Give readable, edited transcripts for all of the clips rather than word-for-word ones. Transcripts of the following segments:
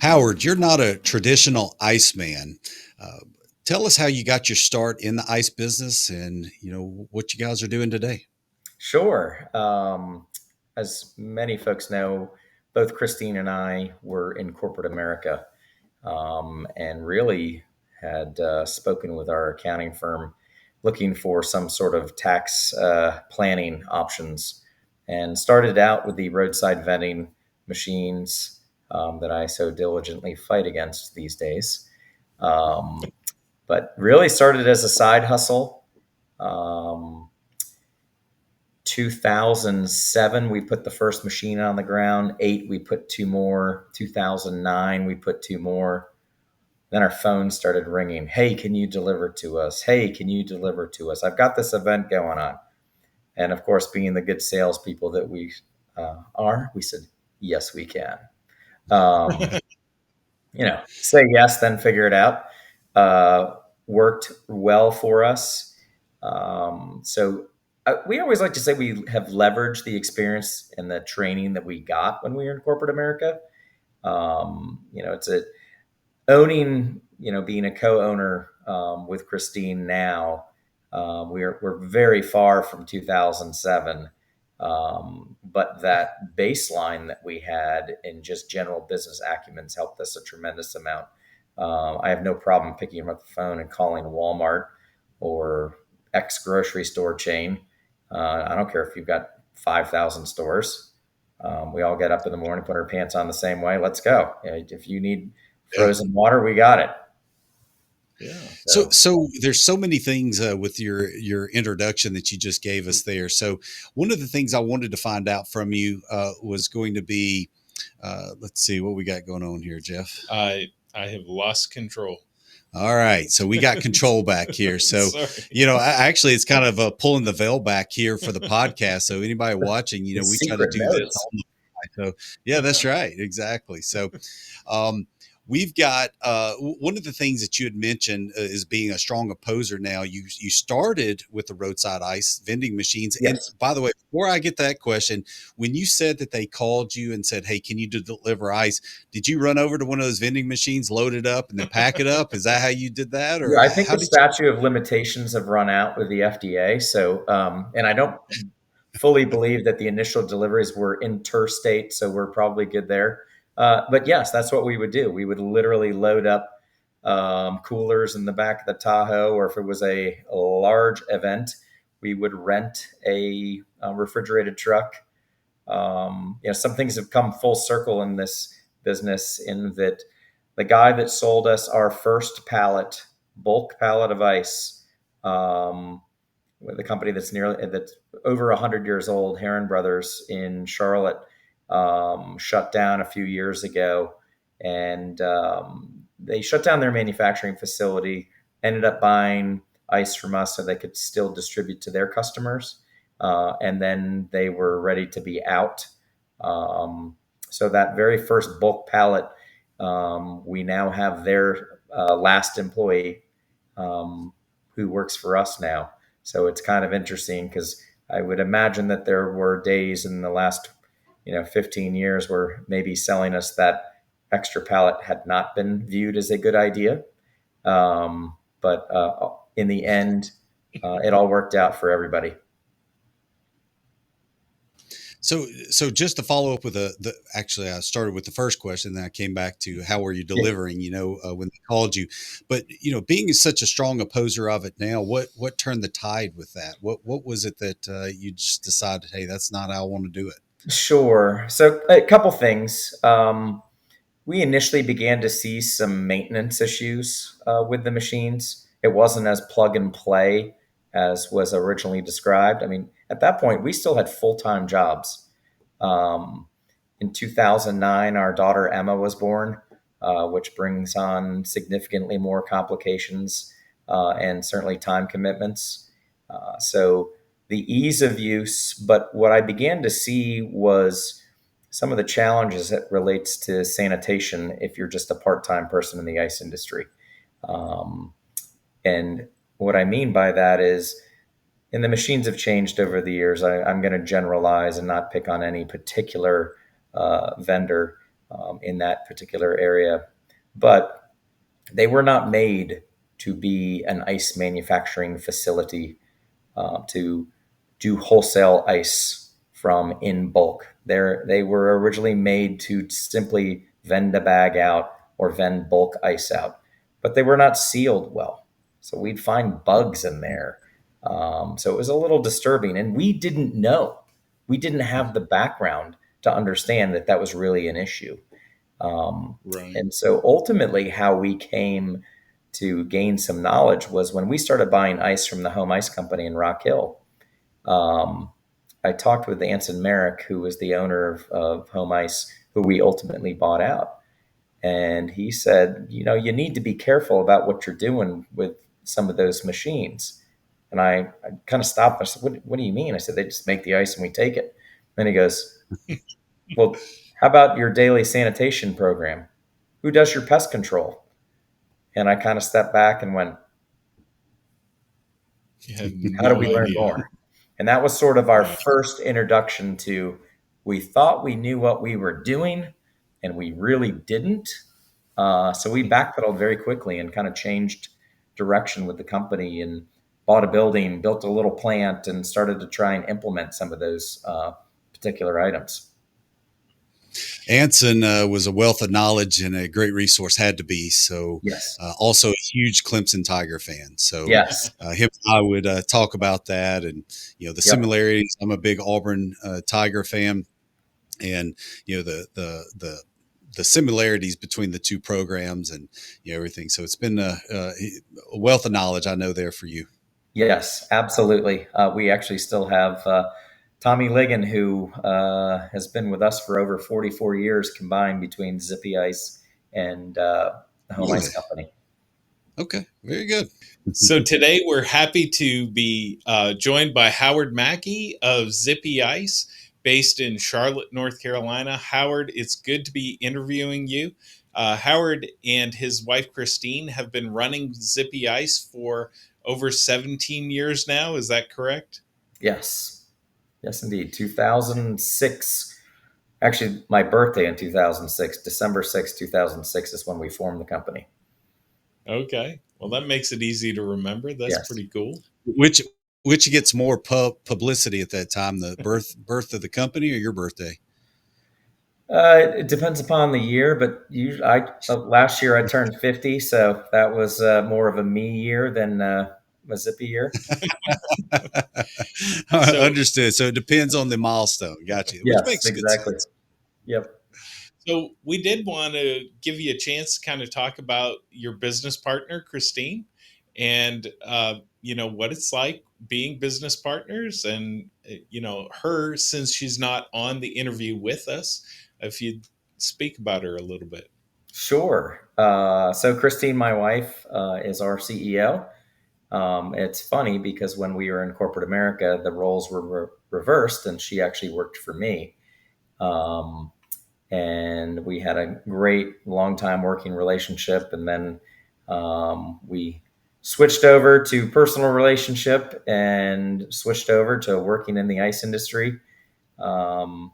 Howard, you're not a traditional ice man. Uh, Tell us how you got your start in the ice business and, what you guys are doing today. Sure. As many folks know, both Christine and I were in corporate America and really had spoken with our accounting firm looking for some sort of tax planning options and started out with the roadside vending machines that I so diligently fight against these days. Um, but really started as a side hustle. Um, 2007, we put the first machine on the ground. Eight, we put two more. 2009, we put two more. Then our phone started ringing. Hey, can you deliver to us? Hey, can you deliver to us? I've got this event going on. And of course, being the good salespeople that we are, we said, yes, we can. Um, say yes, then figure it out. Uh, Worked well for us. We always like to say we have leveraged the experience and the training that we got when we were in corporate America. It's owning, being a co-owner with Christine now. We're very far from 2007. But that baseline that we had in just general business acumen's helped us a tremendous amount. I have no problem picking up the phone and calling Walmart or X grocery store chain. I don't care if you've got 5,000 stores. We all get up in the morning, put our pants on the same way. Let's go. If you need Yeah. frozen water, we got it. Yeah. So, So so there's so many things with your introduction that you just gave us there. So, one of the things I wanted to find out from you was going to be, let's see what we got going on here, Jeff. I have lost control. All right, so we got control back here. So, Sorry. actually, it's kind of pulling the veil back here for the podcast. So, anybody watching, the we try to secret do this notes. on the fly. So, yeah, that's right, exactly. So, um, we've got one of the things that you had mentioned is being a strong opposer. Now, you started with the roadside ice vending machines, and Yes. by the way, before I get that question, when you said that they called you and said, "Hey, can you deliver ice?" Did you run over to one of those vending machines, load it up, and then pack it up? Is that how you did that, or Yeah, I think how the did you? statute of limitations have run out with the FDA. So, and I don't fully believe that the initial deliveries were interstate, so we're probably good there. But yes, that's what we would do. We would literally load up coolers in the back of the Tahoe, or if it was a large event, we would rent a refrigerated truck. Some things have come full circle in this business in that the guy that sold us our first bulk pallet of ice, with a company that's over 100 years old, Heron Brothers in Charlotte, shut down a few years ago, and they shut down their manufacturing facility. Ended up buying ice from us so they could still distribute to their customers, and then they were ready to be out. So that very first bulk pallet, we now have their last employee who works for us now. So it's kind of interesting because I would imagine that there were days in the last, 15 years where maybe selling us that extra pallet had not been viewed as a good idea. But in the end, it all worked out for everybody. So just to follow up with actually, I started with the first question, then I came back to how were you delivering, when they called you, but, being such a strong opposer of it now, what turned the tide with that? What was it that you just decided, hey, that's not how I want to do it? Sure. So a couple things. We initially began to see some maintenance issues with the machines. It wasn't as plug and play as was originally described. I mean, at that point, we still had full time jobs. Um, in 2009, our daughter Emma was born, which brings on significantly more complications and certainly time commitments. So the ease of use, but what I began to see was some of the challenges that relates to sanitation if you're just a part-time person in the ice industry. Um, and what I mean by that is, and the machines have changed over the years. I'm going to generalize and not pick on any particular vendor. in that particular area. But they were not made to be an ice manufacturing facility to do wholesale ice from in bulk. They were originally made to simply vend a bag out or vend bulk ice out, but they were not sealed well. So we'd find bugs in there. So it was a little disturbing, and we didn't know. We didn't have the background to understand that that was really an issue. Right. And so ultimately, how we came to gain some knowledge was when we started buying ice from the Home Ice Company in Rock Hill. Um, I talked with Anson Merrick, who was the owner of Home Ice, who we ultimately bought out. And he said, you need to be careful about what you're doing with some of those machines. And I kind of stopped. I said, what do you mean? I said, they just make the ice and we take it. Then he goes, well, how about your daily sanitation program? Who does your pest control? And I kind of stepped back and went, You had how do no we learn idea. more? And that was sort of our Right. first introduction to, we thought we knew what we were doing and we really didn't. So we backpedaled very quickly and kind of changed direction with the company and bought a building, built a little plant, and started to try and implement some of those particular items. Anson was a wealth of knowledge and a great resource, had to be. So, Yes. also a huge Clemson Tiger fan. So, Yes. him and I would talk about that, and the Yep. similarities. I'm a big Auburn Tiger fan, and the similarities between the two programs and everything. So it's been a wealth of knowledge, I know, there for you. Yes, absolutely. We actually still have Tommy Ligon, who has been with us for over 44 years combined between Zippy Ice and the Home Ice Really? Company. Okay, very good. So today we're happy to be joined by Howard Mackie of Zippy Ice, based in Charlotte, North Carolina. Howard, it's good to be interviewing you. Howard and his wife Christine have been running Zippy Ice for over 17 years now. Is that correct? Yes. Yes, indeed. 2006. Actually, my birthday in 2006, December 6th, 2006 is when we formed the company. Okay. Well, that makes it easy to remember. That's Yes. pretty cool. Which gets more publicity at that time, the birth of the company or your birthday? It depends upon the year, but last year I turned 50, so that was more of a me year than a Zippy year. So, Understood. So it depends on the milestone. Gotcha. Which Yes, makes good exactly. sense. Yep. so we did want to give you a chance to kind of talk about your business partner, Christine, and what it's like being business partners, and her, since she's not on the interview with us, if you'd speak about her a little bit. Sure. So Christine, my wife, is our CEO. It's funny because when we were in corporate America, the roles were reversed, and she actually worked for me. Um, and we had a great long time working relationship, and then we switched over to personal relationship and switched over to working in the ice industry. Um,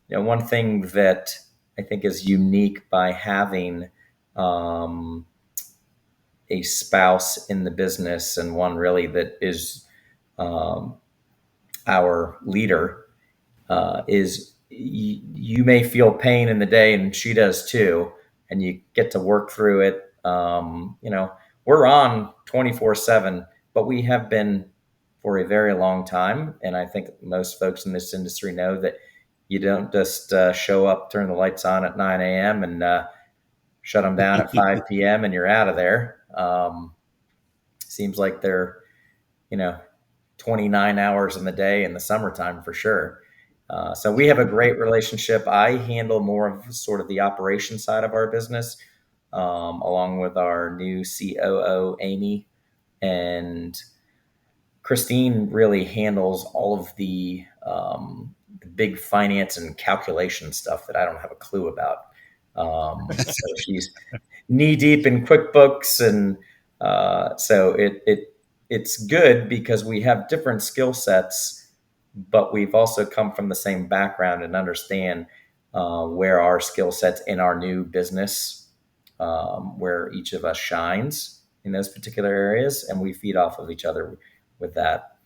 One thing that I think is unique by having um, a spouse in the business, and one really that is um, our leader, is you may feel pain in the day, and she does too, and you get to work through it. We're on 24/7, but we have been for a very long time, and I think most folks in this industry know that you don't just show up, turn the lights on at 9 a.m. and shut them down at 5 p.m. and you're out of there. Seems like they're, you know, 29 hours in the day in the summertime for sure. So we have a great relationship. I handle more of sort of the operation side of our business, along with our new COO, Amy. And Christine really handles all of the big finance and calculation stuff that I don't have a clue about. So she's knee deep in QuickBooks, and so it's good because we have different skill sets, but we've also come from the same background and understand where our skill sets in our new business, where each of us shines in those particular areas, and we feed off of each other with that.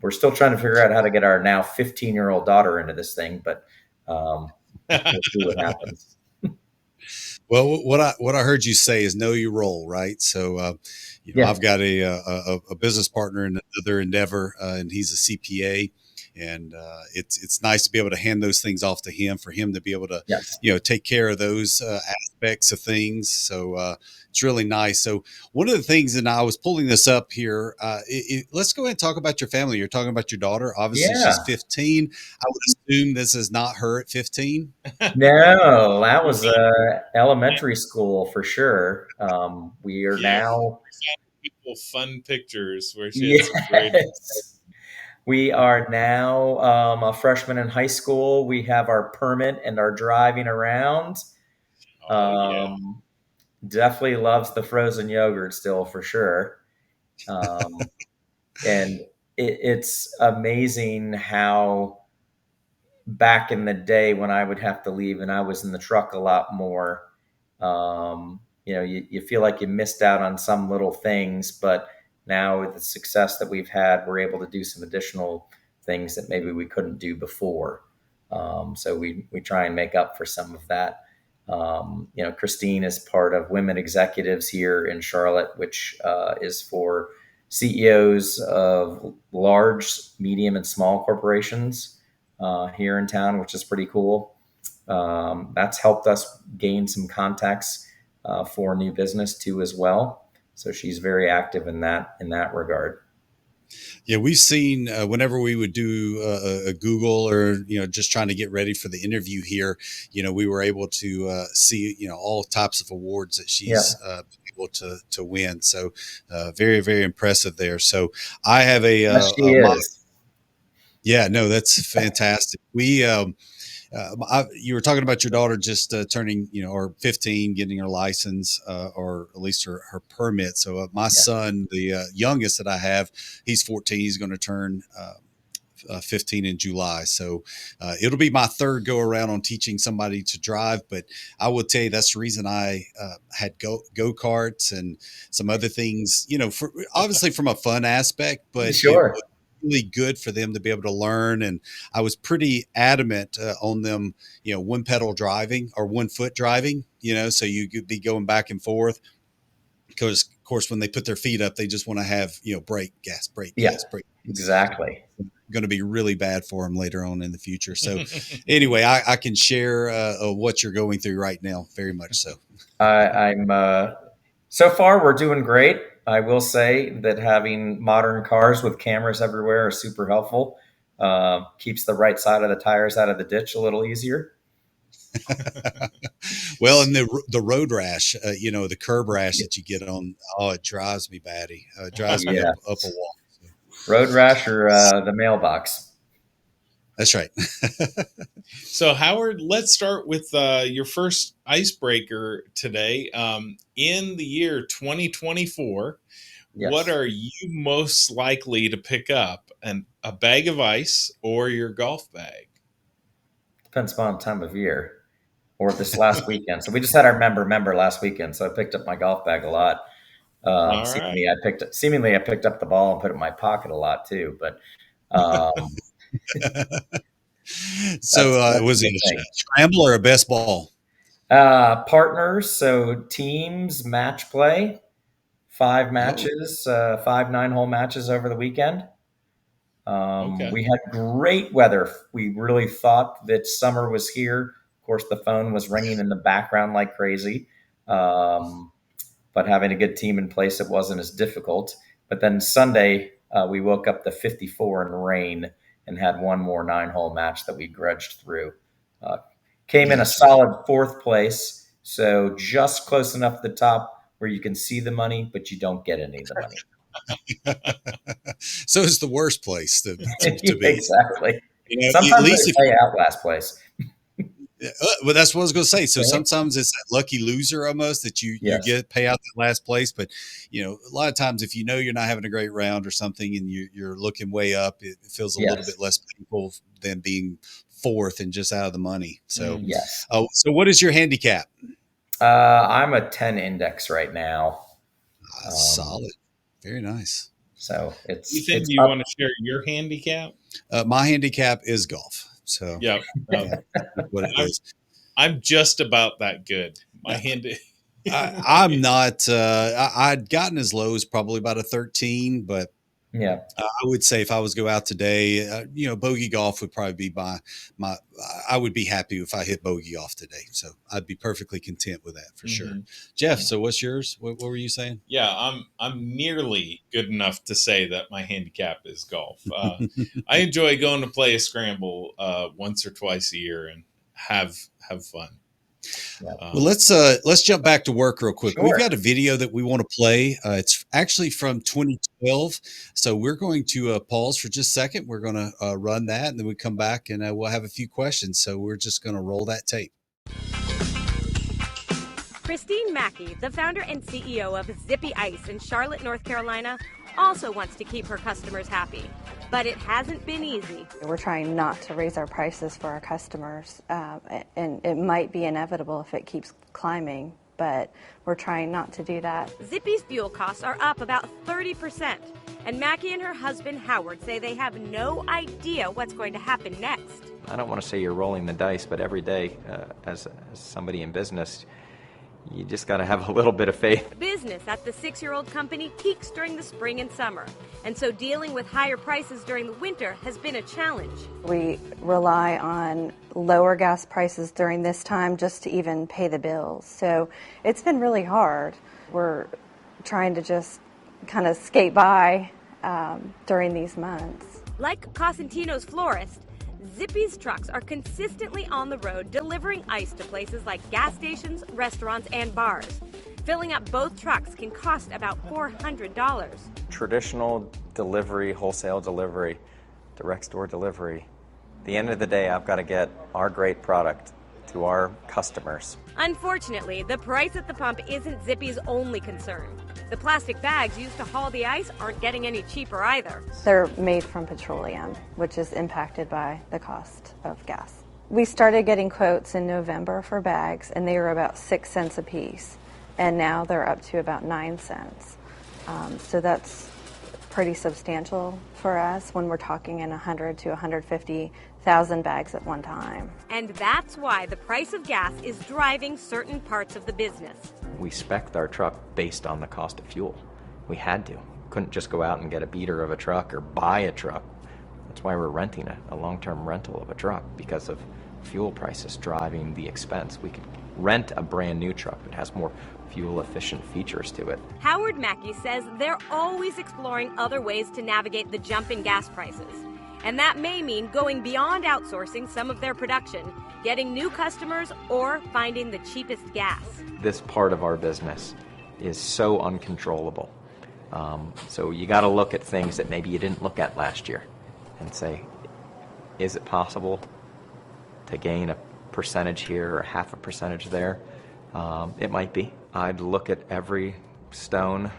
We're still trying to figure out how to get our now 15-year-old daughter into this thing, but we'll see what happens. Well, what I heard you say is know your role, right? So, Yeah. I've got a business partner in another endeavor, and he's a CPA, and it's nice to be able to hand those things off to him for him to be able to, Yes. take care of those aspects of things. So it's really nice. So one of the things, and I was pulling this up here. Let's go ahead and talk about your family. You're talking about your daughter. Obviously, Yeah. she's 15. I would assume this is not her at 15. No, that was elementary school for sure. We are Yeah, now, people fun pictures where she had some great. yes, we are now a freshman in high school. We have our permit and are driving around. Oh yeah, Um, Definitely loves the frozen yogurt still for sure. Um, and it's amazing how back in the day when I would have to leave and I was in the truck a lot more, you feel like you missed out on some little things, but now with the success that we've had, we're able to do some additional things that maybe we couldn't do before. So we try and make up for some of that. Christine is part of Women Executives here in Charlotte, which is for CEOs of large, medium, and small corporations here in town, which is pretty cool. That's helped us gain some contacts for new business too, as well. So she's very active in that regard. Yeah, we've seen whenever we would do a Google or just trying to get ready for the interview here, we were able to see all types of awards that Yeah, she's able to win. So very very impressive there. So I have yes, she my is. yeah, no, that's fantastic. You were talking about your daughter just turning, or 15, getting her license, or at least her permit. So my Yeah, son, the youngest that I have, he's 14. He's going to turn 15 in July. So it'll be my third go around on teaching somebody to drive. But I will tell you that's the reason I had go karts and some other things. Obviously from a fun aspect, but it was sure. really good for them to be able to learn. And I was pretty adamant on them, one pedal driving or one foot driving. So you could be going back and forth because, of course, when they put their feet up, they just want to have brake, gas, brake, Yeah, gas, brake. exactly. Going to be really bad for them later on in the future. So anyway, I can share what you're going through right now. Very much so. I'm so far we're doing great. I will say that having modern cars with cameras everywhere is super helpful. Keeps the right side of the tires out of the ditch a little easier. Well, and the road rash, the curb rash that you get on, oh, it drives me batty. It drives me up a Yes. wall. Road rash or the mailbox. That's right. So, Howard, let's start with your first icebreaker today. In the year 2024, what Yes. are you most likely to pick up? A bag of ice or your golf bag? Depends upon the time of year or this last weekend. So we just had our member last weekend. So I picked up my golf bag a lot. All right. Seemingly I picked up the ball and put it in my pocket a lot too. But um, So that's a was it good a thing. scramble or a best ball? Partners, so teams, match play, five Oh, matches, five 9-hole matches over the weekend. Okay. We had great weather. We really thought that summer was here. Of course, the phone was ringing in the background like crazy. Um, but having a good team in place, it wasn't as difficult. But then Sunday, we woke up to 54 in rain and had one more 9-hole match that we grudged through. Uh, Came in a that's right. solid fourth place, so just close enough to the top where you can see the money, but you don't get any of the money. So it's the worst place to be. Exactly. At Sometimes least if they pay out last place. well, that's what I was going to say. So Right? sometimes it's that lucky loser almost that you Yes. get pay out the last place. But a lot of times if you're not having a great round or something and you're looking way up, it feels a little Yes. bit less painful than being fourth and just out of the money. So, Yes. So what is your handicap? I'm a 10 index right now. Solid. Very nice. So Ethan, it's do you up. want to share your handicap? My handicap is golf. So Yeah. what it is. I'm just about that good. My I'm not. I'd gotten as low as probably about a 13, but Yeah. I would say if I was to go out today, bogey golf would probably be my. I would be happy if I hit bogey golf today. So I'd be perfectly content with that for sure. Jeff, so what's yours? What were you saying? Yeah, I'm nearly good enough to say that my handicap is golf. I enjoy going to play a scramble once or twice a year and have fun. Yeah. Well, let's jump back to work real quick. Sure. We've got a video that we want to play. It's actually from 2012. So we're going to pause for just a second. We're going to run that, and then we come back and we'll have a few questions. So we're just going to roll that tape. Christine Mackie, the founder and CEO of Zippy Ice in Charlotte, North Carolina, also wants to keep her customers happy. But it hasn't been easy. We're trying not to raise our prices for our customers, and it might be inevitable if it keeps climbing, but we're trying not to do that. Zippy's fuel costs are up about 30%, and Mackie and her husband Howard say they have no idea what's going to happen next. I don't want to say you're rolling the dice, but every day, as somebody in business, you just got to have a little bit of faith. Business at the 6-year-old company peaks during the spring and summer, and so dealing with higher prices during the winter has been a challenge. We rely on lower gas prices during this time just to even pay the bills. So it's been really hard. We're trying to just kind of skate by during these months. Like Cosentino's florist, Zippy's trucks are consistently on the road delivering ice to places like gas stations, restaurants, and bars. Filling up both trucks can cost about $400. Traditional delivery, wholesale delivery, direct store delivery. At the end of the day, I've got to get our great product to our customers. Unfortunately, the price at the pump isn't Zippy's only concern. The plastic bags used to haul the ice aren't getting any cheaper either. They're made from petroleum, which is impacted by the cost of gas. We started getting quotes in November for bags, and they were about 6 cents a piece, and now they're up to about 9 cents. So that's pretty substantial for us when we're talking in 100 to 150,000 bags at one time. And that's why the price of gas is driving certain parts of the business. We spec'd our truck based on the cost of fuel. We had to. Couldn't just go out and get a beater of a truck or buy a truck. That's why we're renting a long-term rental of a truck, because of fuel prices driving the expense. We could rent a brand new truck that has more fuel-efficient features to it. Howard Mackie says they're always exploring other ways to navigate the jump in gas prices. And that may mean going beyond outsourcing some of their production, getting new customers, or finding the cheapest gas. This part of our business is so uncontrollable. So you got to look at things that maybe you didn't look at last year and say, is it possible to gain a percentage here or half a percentage there? It might be. I'd look at every stone,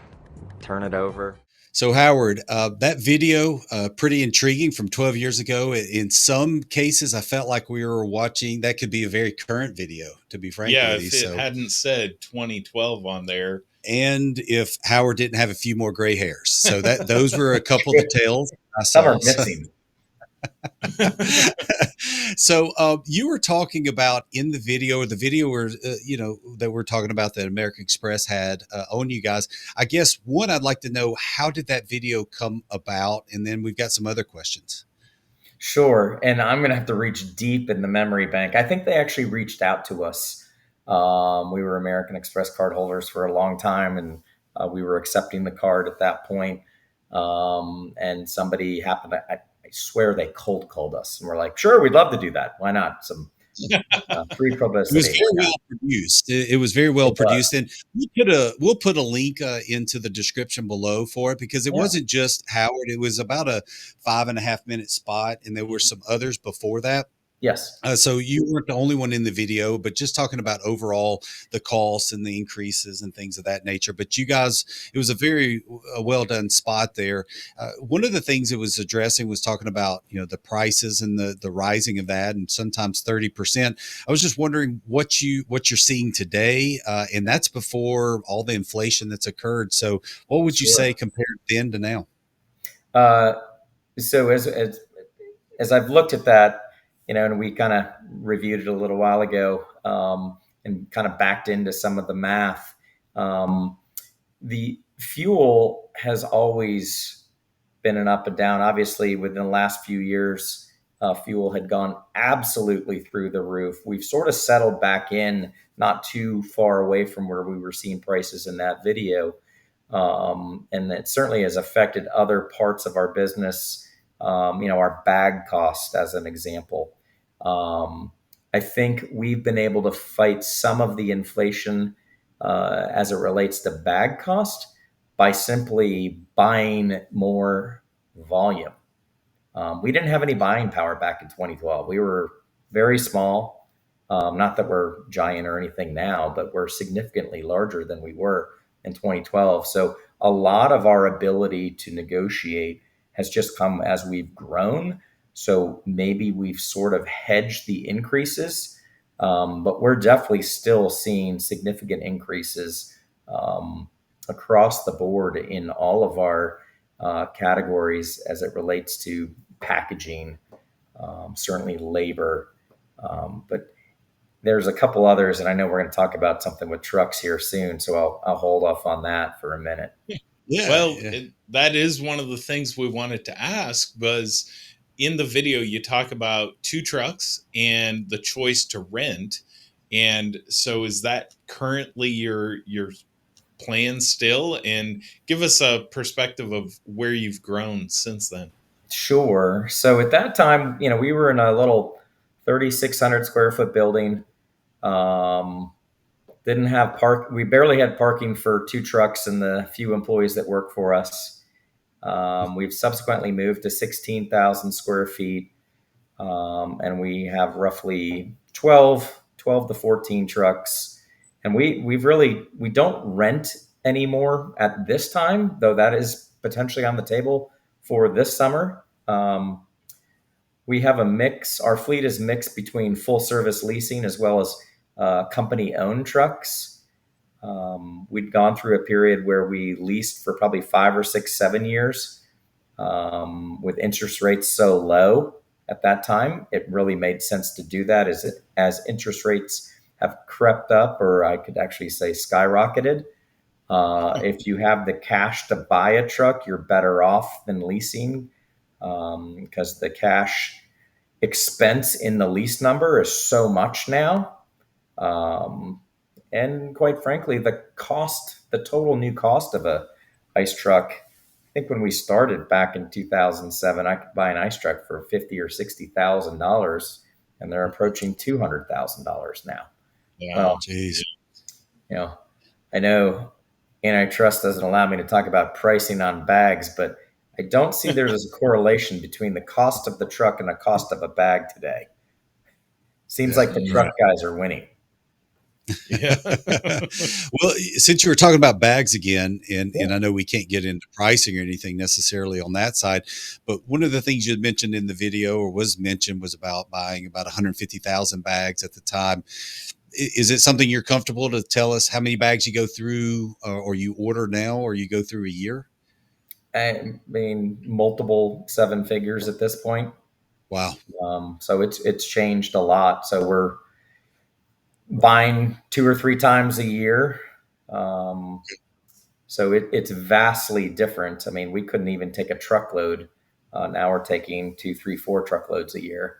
turn it over. So Howard, that video, pretty intriguing from 12 years ago. In some cases, I felt like we were watching, that could be a very current video, to be frank Yeah, with you. if it hadn't said 2012 on there. And if Howard didn't have a few more gray hairs. So those were a couple of details I saw. Some are missing. So you were talking about in the video, or the video where that we're talking about that American Express had on you guys. I guess one, I'd like to know, how did that video come about, and then we've got some other questions. Sure, and I'm going to have to reach deep in the memory bank. I think they actually reached out to us. We were American Express card holders for a long time, and we were accepting the card at that point. And somebody happened to, I swear they cold called us, and we're like, sure, we'd love to do that. Why not? Some free publicity. It was very well produced. It was very well produced, and we'll put a link into the description below for it, because it wasn't just Howard. It was about a 5.5 minute spot, and there were some others before that. Yes. So you weren't the only one in the video, but just talking about overall the costs and the increases and things of that nature. But you guys, it was a very well done spot there. One of the things it was addressing was talking about the prices and the rising of that, and sometimes 30%. I was just wondering what you're seeing today, and that's before all the inflation that's occurred. So what would you say Sure. compared then to now? Uh, so as I've looked at that, and we kind of reviewed it a little while ago, and kind of backed into some of the math. The fuel has always been an up and down. Obviously, within the last few years, fuel had gone absolutely through the roof. We've sort of settled back in, not too far away from where we were seeing prices in that video. And it certainly has affected other parts of our business. Our bag cost, as an example. I think we've been able to fight some of the inflation as it relates to bag cost by simply buying more volume. We didn't have any buying power back in 2012. We were very small. Not that we're giant or anything now, but we're significantly larger than we were in 2012. So a lot of our ability to negotiate has just come as we've grown. So maybe we've sort of hedged the increases, but we're definitely still seeing significant increases across the board in all of our categories as it relates to packaging, certainly labor. But there's a couple others, and I know we're going to talk about something with trucks here soon, so I'll hold off on that for a minute. Yeah, Well, yeah. that is one of the things we wanted to ask was in the video you talk about 2 trucks and the choice to rent. And so is that currently your plan still? And give us a perspective of where you've grown since then. Sure. So at that time, we were in a little 3,600 square foot building. Um, didn't have We barely had parking for 2 trucks and the few employees that work for us. We've subsequently moved to 16,000 square feet, and we have roughly 12 to 14 trucks. And we don't rent anymore at this time, though that is potentially on the table for this summer. We have a mix. Our fleet is mixed between full service leasing as well as company owned trucks. We'd gone through a period where we leased for probably 5 or 6, 7 years, with interest rates so low at that time. It really made sense to do that as interest rates have crept up, or I could actually say skyrocketed. If you have the cash to buy a truck, you're better off than leasing, because the cash expense in the lease number is so much now. And quite frankly, the total new cost of a ice truck, I think when we started back in 2007, I could buy an ice truck for $50,000 or $60,000, and they're approaching $200,000 now. Yeah. Jeez. I know antitrust doesn't allow me to talk about pricing on bags, but I don't see there's a correlation between the cost of the truck and the cost of a bag today. Seems like the truck guys are winning. Yeah. Well, since you were talking about bags again, and I know we can't get into pricing or anything necessarily on that side, but one of the things you had mentioned in the video, or was mentioned, was about buying about 150,000 bags at the time. Is it something you're comfortable to tell us how many bags you go through, or you order now, or you go through a year? I mean, multiple 7 figures at this point. Wow. So it's changed a lot. So we're buying 2 or 3 times a year. So it's vastly different. I mean, we couldn't even take a truckload. Now we're taking 2, 3, 4 truckloads a year,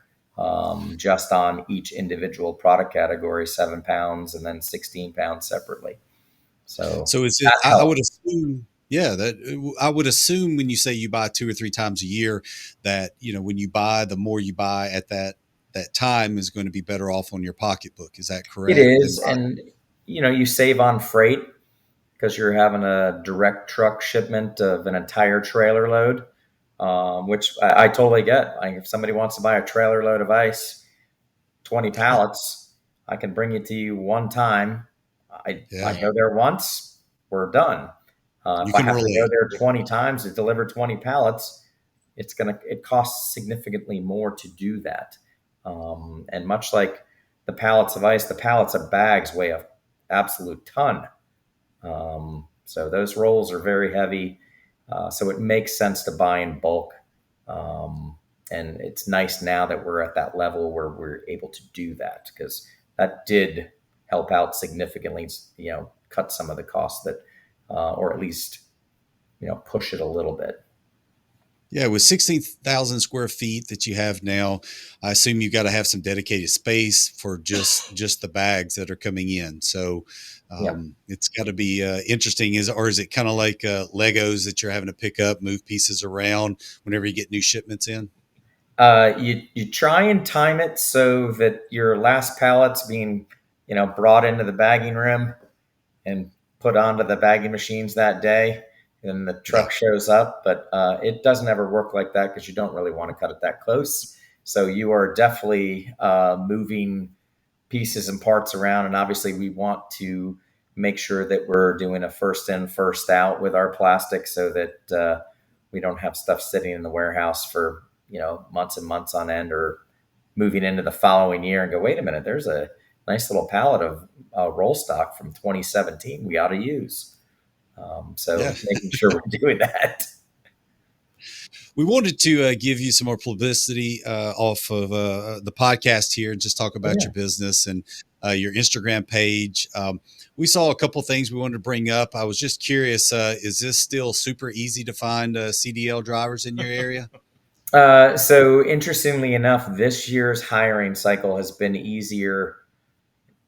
just on each individual product category, 7 pounds and then 16 pounds separately. So is it? I would assume. Yeah, that I would assume when you say you buy 2 or 3 times a year, that when you buy, the more you buy at that time is going to be better off on your pocketbook. Is that correct? It is, and you save on freight because you're having a direct truck shipment of an entire trailer load, which I totally get. Like if somebody wants to buy a trailer load of ice, 20 pallets. I can bring it to you one time. I Yeah, go there once, we're done. you If I can have to go relate. there 20 times to deliver 20 pallets, it costs significantly more to do that. And much like the pallets of ice, the pallets of bags weigh a absolute ton. So those rolls are very heavy. So it makes sense to buy in bulk. Um, and it's nice now that we're at that level where we're able to do that, because that did help out significantly, cut some of the costs that, or at least, push it a little bit. Yeah, with 16,000 square feet that you have now, I assume you got to have some dedicated space for just the bags that are coming in. So Yeah. it's got to be interesting. Is it kind of like Legos that you're having to pick up, move pieces around whenever you get new shipments in? You try and time it so that your last pallet's being, brought into the bagging room and put onto the bagging machines that day, and the Yeah, truck shows up. But it doesn't ever work like that, because you don't really want to cut it that close. So you are definitely moving pieces and parts around. And obviously, we want to make sure that we're doing a first in, first out with our plastic, so that we don't have stuff sitting in the warehouse for months and months on end, or moving into the following year and go, wait a minute, there's a nice little pallet of roll stock from 2017 we ought to use. yeah. So making sure we're doing that. We wanted to give you some more publicity off of the podcast here and just talk Oh, about yeah. your business and your Instagram page. We saw a couple things we wanted to bring up. I was just curious, is this still super easy to find CDL drivers in your area? So interestingly enough, this year's hiring cycle has been easier.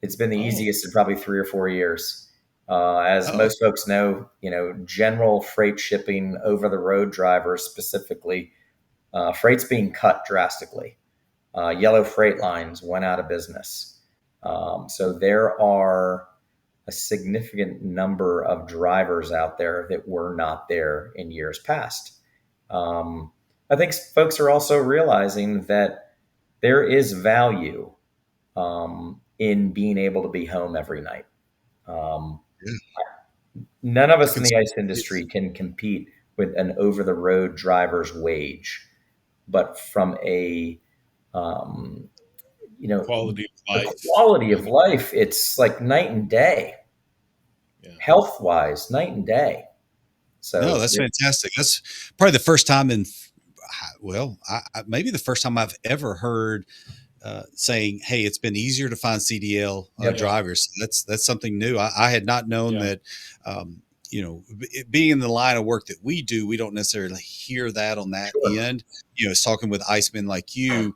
It's been the Oh, easiest in probably 3 or 4 years. As oh, most folks know, general freight shipping, over the road drivers specifically, freight's being cut drastically. Yellow freight lines went out of business. So there are a significant number of drivers out there that were not there in years past. I think folks are also realizing that there is value in being able to be home every night. Um, yeah. None of I us in could the see ice industry can compete with an over the road driver's wage, but from um, you know, Quality of the life. quality I of mean, life, it's like night and day, yeah. health wise, night and day. No, So that's fantastic. That's probably the first time well, maybe the first time I've ever heard saying, "Hey, it's been easier to find CDL yep, Yeah. drivers." That's something new. I had not known Yeah. that. Being in the line of work that we do, we don't necessarily hear that on that sure. end. It's talking with icemen like you,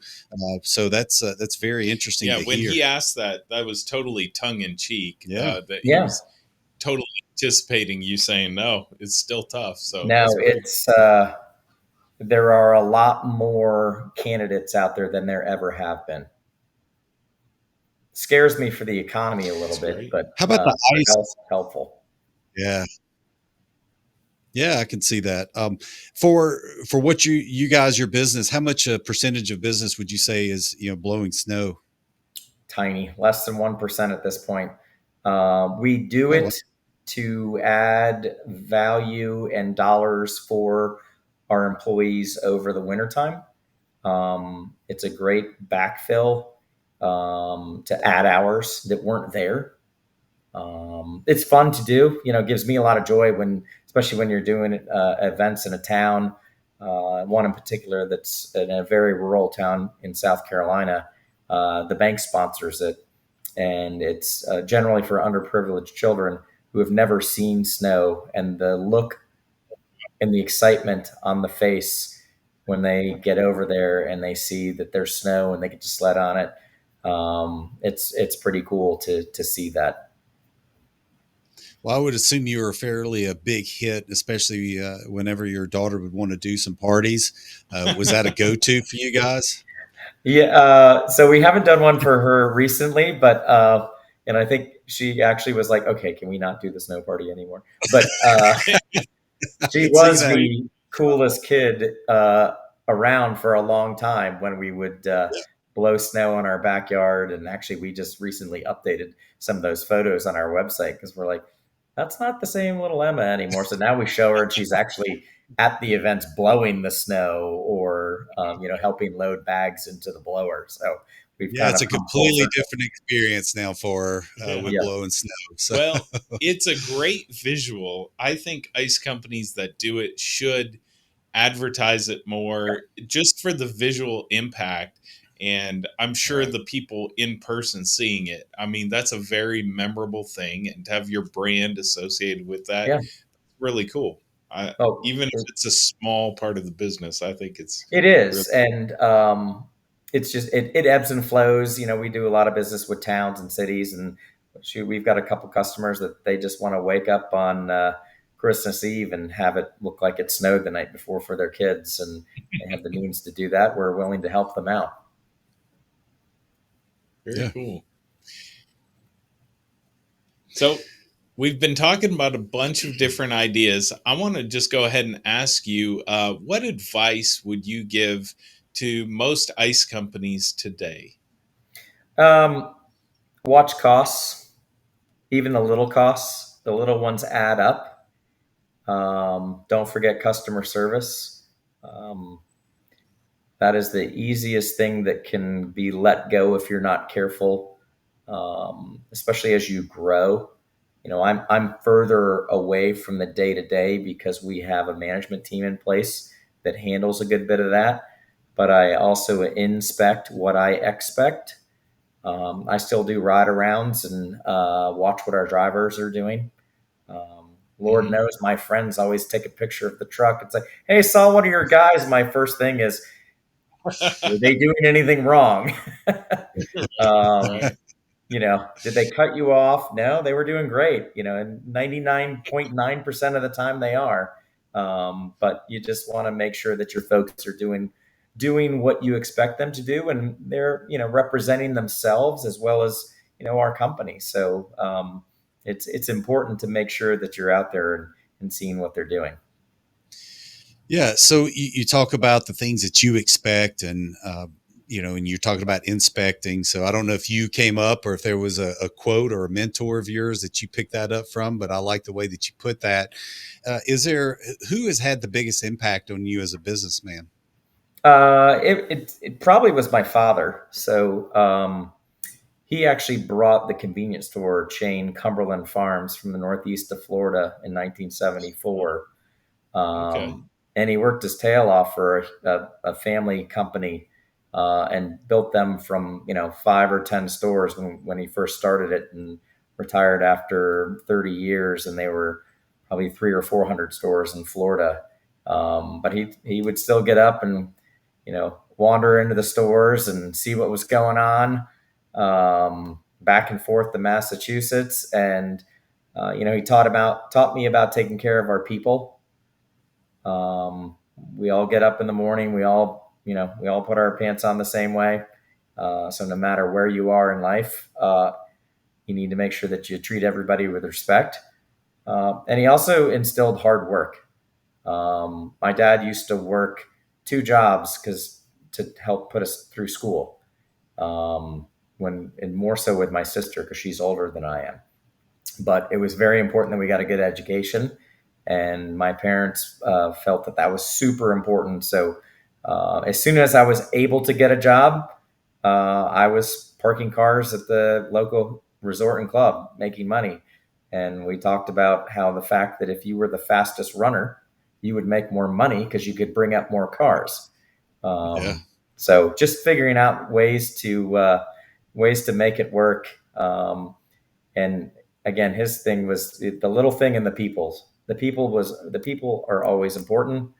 so that's very interesting Yeah. to When hear. he asked that, that was totally tongue in cheek. Yeah, That he Yeah. was totally anticipating you saying no. It's still tough. So No, that's great. there are a lot more candidates out there than there ever have been. Scares me for the economy a little That's bit, great. but how about the ice? also helpful. Yeah, yeah, I can see that. For what you guys, your business, how much a percentage of business would you say is blowing snow? Tiny, less than 1% at this point. We do Oh, well, it to add value and dollars for our employees over the wintertime. It's a great backfill to add hours that weren't there. It's fun to do. It gives me a lot of joy especially when you're doing events in a town. One in particular that's in a very rural town in South Carolina. The bank sponsors it, and it's generally for underprivileged children who have never seen snow. And the look and the excitement on the face when they get over there and they see that there's snow and they get to sled on it. It's pretty cool to see that. well, I would assume you were fairly a big hit, especially whenever your daughter would want to do some parties. Was that a go-to for you guys? Yeah. So we haven't done one for her recently, but and I think she actually was like, "Okay, can we not do the snow party anymore?" But I she could see was that. the coolest kid around for a long time when we would Yeah. blow snow in our backyard. And actually, we just recently updated some of those photos on our website because we're like, that's not the same little Emma anymore. So now we show her and she's actually at the events blowing the snow or, helping load bags into the blower. So we've Yeah, kind it's of a come full completely circle. different experience now for her Yeah. with Yeah. blowing snow. So Well, it's a great visual. I think ice companies that do it should advertise it more just for the visual impact. And I'm sure Right. the people in person seeing it, I mean, that's a very memorable thing. And to have your brand associated with that, Yeah. really cool. Oh, Even if it's a small part of the business, I think it's it really is, and it's just it ebbs and flows. We do a lot of business with towns and cities, and shoot, we've got a couple customers that they just want to wake up on Christmas Eve and have it look like it snowed the night before for their kids, and they have the means to do that. We're willing to help them out. very yeah. cool. So we've been talking about a bunch of different ideas. I want to just go ahead and ask you, what advice would you give to most ice companies today? Um, Watch costs, even the little costs. The little ones add up. Don't forget customer service. Um, That is the easiest thing that can be let go if you're not careful, especially as you grow. I'm further away from the day to day because we have a management team in place that handles a good bit of that. But I also inspect what I expect. I still do ride arounds and watch what our drivers are doing. Lord Mhm. knows my friends always take a picture of the truck. It's like, hey, saw one of your guys. My first thing is, were they doing anything wrong? um, Right. did they cut you off? No, they were doing great. And 99.9% of the time they are. But you just want to make sure that your folks are doing what you expect them to do, and they're representing themselves as well as our company. So it's important to make sure that you're out there and seeing what they're doing. Yeah. So you talk about the things that you expect and, and you're talking about inspecting. So I don't know if you came up or if there was a quote or a mentor of yours that you picked that up from, but I like the way that you put that. Who has had the biggest impact on you as a businessman? It probably was my father. So he actually brought the convenience store chain Cumberland Farms from the northeast of Florida in 1974. Okay. And he worked his tail off for a family company and built them from 5 or 10 stores when he first started it, and retired after 30 years, and they were probably 300 or 400 stores in Florida. But he would still get up and wander into the stores and see what was going on, back and forth to Massachusetts, and he taught me about taking care of our people. We all get up in the morning. We all put our pants on the same way. So no matter where you are in life, you need to make sure that you treat everybody with respect. And he also instilled hard work. My dad used to work 2 jobs to help put us through school. And more so with my sister because she's older than I am. But it was very important that we got a good education, and my parents felt that was super important. So as soon as I was able to get a job, I was parking cars at the local resort and club making money. And we talked about how the fact that if you were the fastest runner, you would make more money because you could bring up more cars. Yeah. So just figuring out ways to make it work. And again, his thing was the little thing and the people. The people are always important,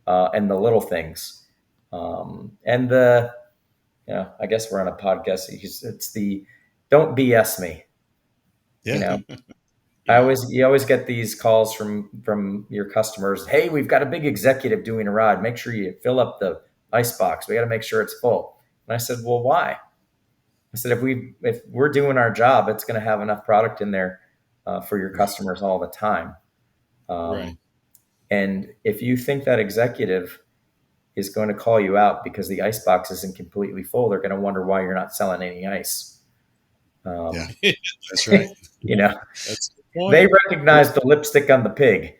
and the little things, and I guess we're on a podcast. It's the don't BS me. You Yeah. know, Yeah. you always get these calls from your customers. Hey, we've got a big executive doing a ride. Make sure you fill up the ice box. We got to make sure it's full. And I said, well, why? I said, if we're doing our job, it's going to have enough product in there for your Right. customers all the time. Right. And if you think that executive is going to call you out because the ice box isn't completely full. They're going to wonder why you're not selling any ice. Yeah, that's right. You know, That's the point. they recognize the lipstick on the pig.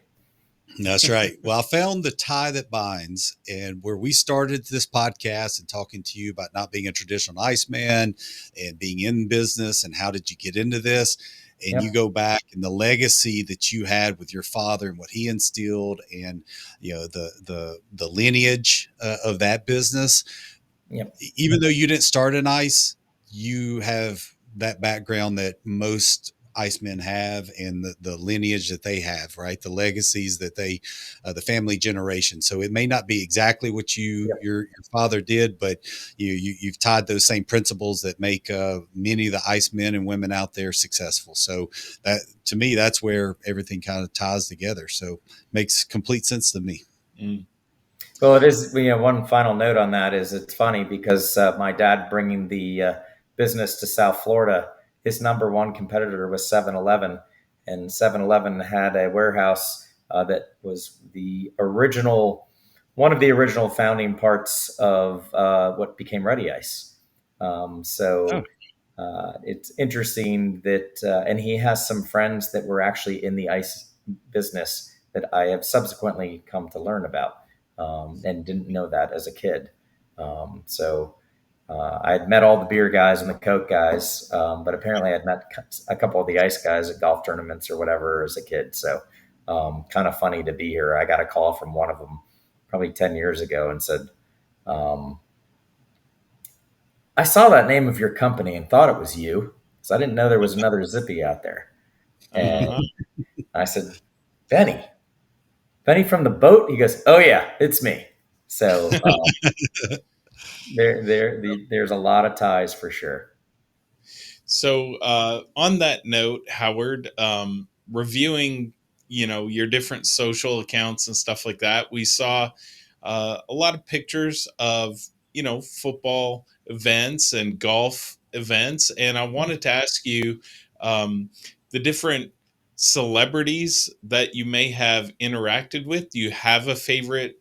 That's right. Well, I found the tie that binds, and where we started this podcast and talking to you about not being a traditional Iceman and being in business and how did you get into this, and you Yep. go back and the legacy that you had with your father and what he instilled, and the lineage of that business. Yep. Even though you didn't start in ice, you have that background that most Icemen have, and the lineage that they have, right? The legacies that they, the family generation. So it may not be exactly what Yep. your father did, but you've tied those same principles that make many of the ice men and women out there successful. So that, to me, that's where everything kind of ties together. So makes complete sense to me. Mm. Well, it is, one final note on that is it's funny because my dad bringing the business to South Florida, his number one competitor was 7-Eleven, and 7-Eleven had a warehouse that was one of the original founding parts of what became Ready Ice. It's interesting that, and he has some friends that were actually in the ice business that I have subsequently come to learn about, and didn't know that as a kid. I had met all the beer guys and the Coke guys, but apparently I'd met a couple of the ice guys at golf tournaments or whatever as a kid. So kind of funny to be here. I got a call from one of them probably 10 years ago and said, I saw that name of your company and thought it was you, so I didn't know there was another Zippy out there. And Uh-huh. I said, Benny from the boat? He goes, oh yeah, it's me. So there's a lot of ties for sure. So on that note, Howard, reviewing, your different social accounts and stuff like that, we saw a lot of pictures of, football events and golf events. And I wanted to ask you the different celebrities that you may have interacted with. Do you have a favorite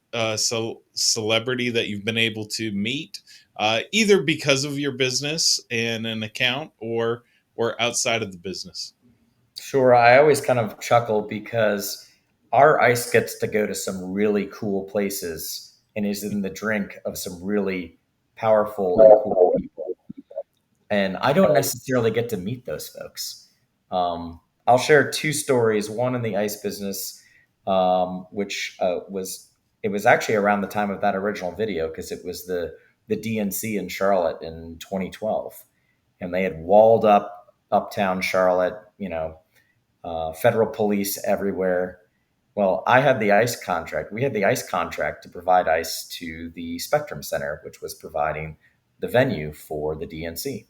celebrity that you've been able to meet? Either because of your business and an account, or outside of the business. Sure. I always kind of chuckle because our ice gets to go to some really cool places and is in the drink of some really powerful and cool people. And I don't necessarily get to meet those folks. I'll share two stories. One in the ice business, which it was actually around the time of that original video because it was the DNC in Charlotte in 2012, and they had walled up uptown Charlotte. Federal police everywhere. Well, I had the ice contract. We had the ice contract to provide ice to the Spectrum Center, which was providing the venue for the DNC.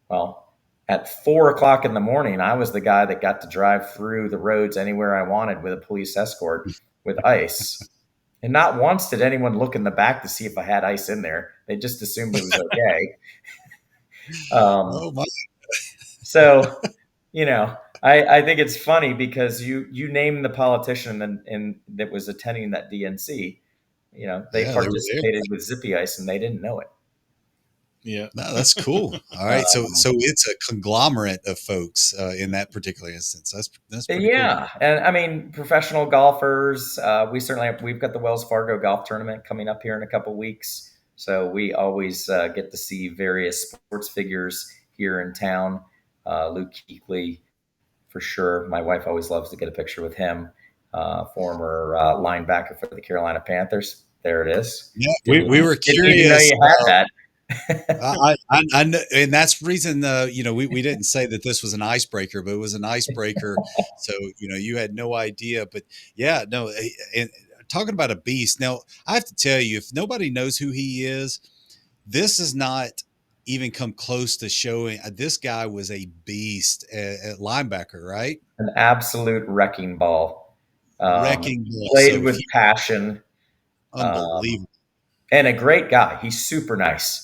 Well, at 4 o'clock in the morning, I was the guy that got to drive through the roads anywhere I wanted with a police escort with ice. And not once did anyone look in the back to see if I had ice in there. They just assumed it was okay. Oh my! So, I think it's funny because you named the politician and that was attending that DNC. They Yeah, they were there. participated with Zippy Ice and they didn't know it. Yeah. No, that's cool. All right, so it's a conglomerate of folks in that particular instance. That's pretty cool. Yeah, and I mean professional golfers. We've got the Wells Fargo golf tournament coming up here in a couple weeks, so we always get to see various sports figures here in town. Luke Kuechly, for sure. My wife always loves to get a picture with him. Former linebacker for the Carolina Panthers. There it is. Yeah, we were Didn't even know curious. you had that. I know, and that's the reason. We didn't say that this was an icebreaker, but it was an icebreaker. So you had no idea, but yeah, no. And talking about a beast. Now I have to tell you, if nobody knows who he is, this is not even come close to showing. This guy was a beast at linebacker, right? An absolute wrecking ball. Wrecking ball. Played So with passion. unbelievable. And a great guy. He's super nice.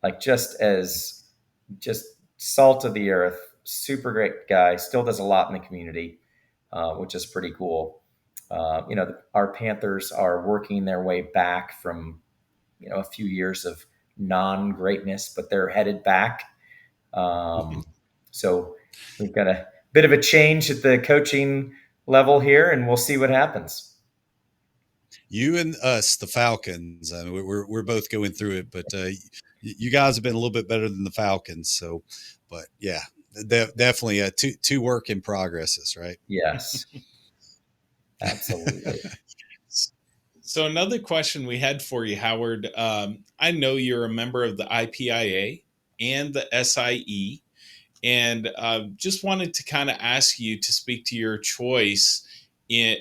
Like just salt of the earth, super great guy. Still does a lot in the community, which is pretty cool. Our Panthers are working their way back from a few years of non-greatness, but they're headed back. So we've got a bit of a change at the coaching level here, and we'll see what happens. You and us, the Falcons, we're both going through it, but you guys have been a little bit better than the Falcons. So, but yeah, definitely two work in progresses, right? Yes, absolutely. So another question we had for you, Howard. I know you're a member of the IPIA and the SIE, and just wanted to kind of ask you to speak to your choice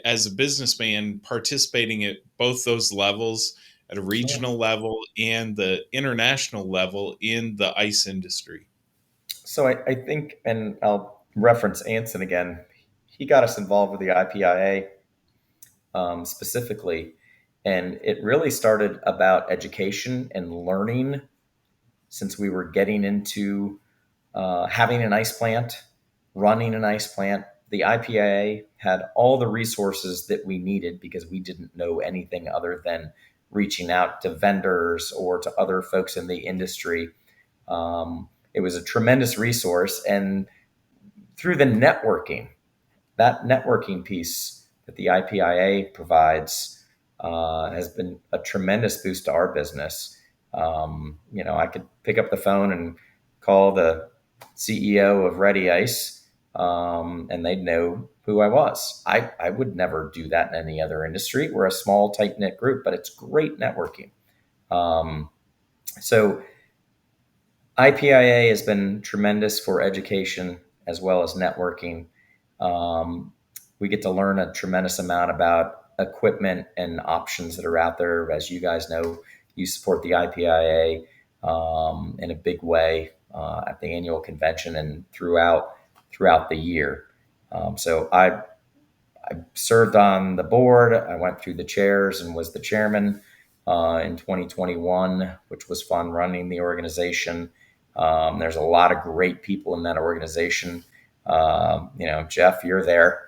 as a businessman participating at both those levels, at a regional level and the international level in the ice industry. So I think, and I'll reference Anson again, he got us involved with the IPIA specifically. And it really started about education and learning, since we were getting into having an ice plant, running an ice plant. The IPIA had all the resources that we needed because we didn't know anything other than reaching out to vendors or to other folks in the industry. It was a tremendous resource. And through the networking, that networking piece that the IPIA provides has been a tremendous boost to our business. I could pick up the phone and call the CEO of Ready Ice, and they'd know who I was. I would never do that in any other industry. We're a small, tight-knit group, but it's great networking. So IPIA has been tremendous for education as well as networking. We get to learn a tremendous amount about equipment and options that are out there. As you guys know, you support the IPIA in a big way at the annual convention and throughout the year. So I served on the board. I went through the chairs and was the chairman in 2021, which was fun running the organization. There's a lot of great people in that organization. Jeff, you're there.